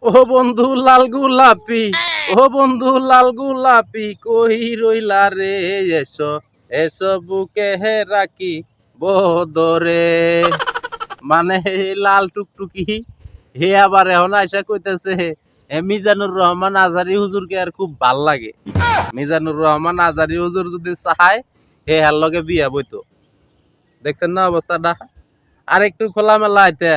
ও বন্ধু লাল গোলাপি, ও বন্ধু লাল গোলাপি, কই রইলা রে? এসো এসো বুকে হে রাখি বদরে। মানে এই লাল টুকটুকি হে আবার এখন আইসা কইতেছে মিজানুর রহমান আজারি হুজুরকে আর খুব ভাল লাগে। মিজানুর রহমান আজারি হুজুর যদি চায় হে হার লগে বিয়া বইতো। দেখছেন না অবস্থাটা? আর একটু খোলামেলা আইতে,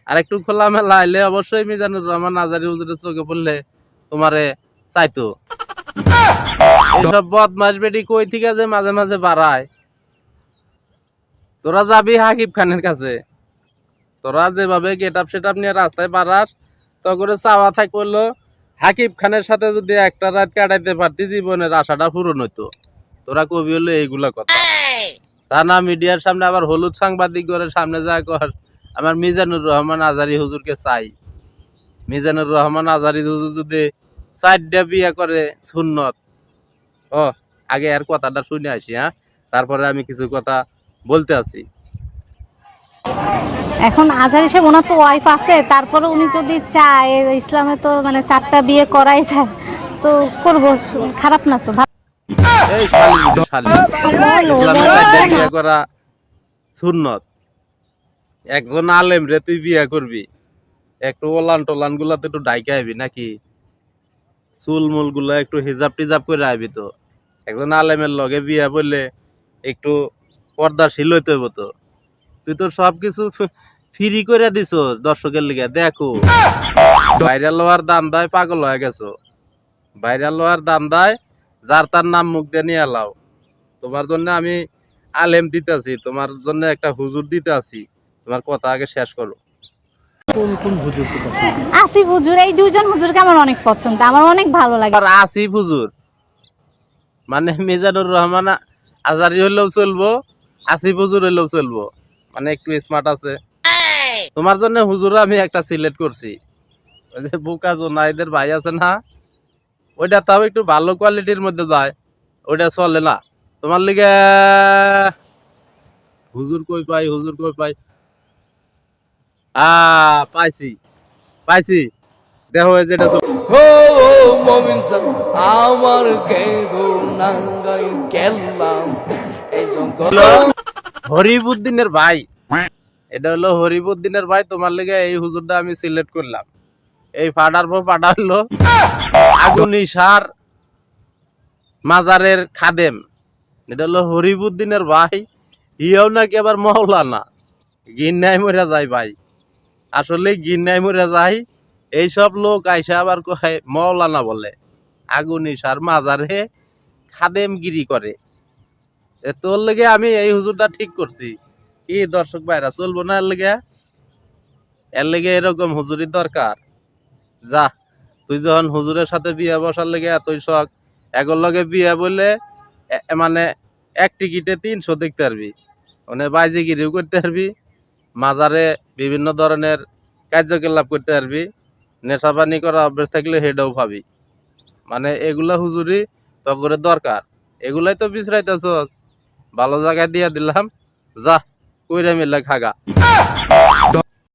আর একটু খোলামেলা আইলে অবশ্যই মিজানুর রহমান আজারি হুজুরের চোখে পড়লে তোমারে চাইতো। এইসব বদমাস বেটি কই থেকে যে মাঝে মাঝে বাড়ায়। তোরা যাবি হাকিব খানের কাছে, তোরা যেভাবে গেট আপ সেট আপ নিয়ে রাস্তায় বাড়াস, তো করে চাওয়া থাক বললো হাকিব খানের সাথে যদি একটা রাত কাটাইতে পারতি জীবনের আশাটা পূরণ হইতো। তোরা কবি হলো এইগুলা কথা। তা না মিডিয়ার সামনে আবার হলুদ সাংবাদিক করে সামনে যা কর আমার মিজানুর রহমান আজারি হুজুরকে চাই। মিজানুর রহমান আজারি হুজুর যদি 4টা বিয়া করে সুন্নত। ও আগে আর কথাটা শুনে আসি, হ্যাঁ, তারপরে আমি কিছু কথা বলতে আছি। এখন আজহার হিসেবে ওনার তো ওয়াইফ আছে, তারপরে উনি যদি চায়, ইসলামে তো মানে 4টা বিয়ে করাই যায়, তো করবো, খারাপ না তো। এই শালি শালি, ইসলামে 4টা বিয়া করা সুন্নত। একজন আলেম রে তুই বিয়া করবি, একটু ওলান টোলান গুলা তো একটু ডাইকা আইবি নাকি, চুল মুল গুলা একটু হিজাব টিজাব করে আইবি তো। একজন আলেমের লগে বিয়া বললে একটু পর্দাশীল হইতে হইব তো। তুই তো সবকিছু ফ্রি করে দিছ দর্শকের লিগে। দেখো ভাইরাল হওয়ার দাম দেয়, পাগল হয়ে গেছো। ভাইরাল হওয়ার দাম দেয়, যার তার নাম মুখ দিয়ে নিয়ে এলাও। তোমার জন্য আমি আলেম দিতে আছি, তোমার জন্য একটা হুজুর দিতে আছি। তোমার কথা আগে শেষ করো। কোন কোন হুজুর কথা? আসিফ হুজুর, এই দুইজন হুজুরকে আমার অনেক পছন্দ, আমার অনেক ভালো লাগে। আর আসিফ হুজুর মানে মিজানুর রহমান আজারি হইলেও চলবো, আসিফ হুজুর হইলেও চলবো, মানে একটু স্মার্ট আছে। তোমার জন্য হুজুর আমি একটা সিলেক্ট করছি, ওই যে বুকা জোনাইদের ভাই আছে না, ওইটা তাও একটু ভালো কোয়ালিটির মধ্যে যায়, ওইটা চলে না। তোমার লিগে হুজুর কই পাই, হুজুর কই পাই, পাইছি পাইছি, দেখো এই যেটা ও মমিন সাহ আমার গেগো নাঙ্গাই গেলাম এই জঙ্গল। হরিবুদ্দিনের ভাই, এটা হলো হরিবুদ্দিনের ভাই। তোমার লেগে এই হুজুরটা আমি সিলেক্ট করলাম। এই ফাডার পর ফাডা হলো আগুনি সার মাজারের খাদেম। এটা হলো হরিবুদ্দিনের ভাই, ইয়েও নাকি আবার মৌলানা। গিন্নাই মরে যায় ভাই, আসলে গিন্নাই মরে যায়। এইসব লোক আইসা আবার কয় মৌলানা বলে, আগুনি সার মাজারে খাদেমগিরি করে। তোর লেগে আমি এই হুজুরটা ঠিক করছি। কি দর্শক ভাইরা চলবো না এর লেগে? এর লেগে এরকম হুজুরি দরকার। যা, তুই যখন হুজুরের সাথে বিয়া বসার লেগে এতই শখ, এগোর লগে বিয়া বললে মানে এক টিকিটে 300 দেখতে পারবি, মানে বাইজিগিরিও করতে পারবি, মাজারে বিভিন্ন ধরনের কার্যকলাপ করতে পারবি, নেশা পানি করা অভ্যেস থাকলে হেডাও পাবি। মানে এগুলা হুজুরি তগরে দরকার। এগুলাই তো বিশ্রাইতেছস, ভালো জায়গায় দিয়া দিলাম, যা কইরা মিল্লা খাগা।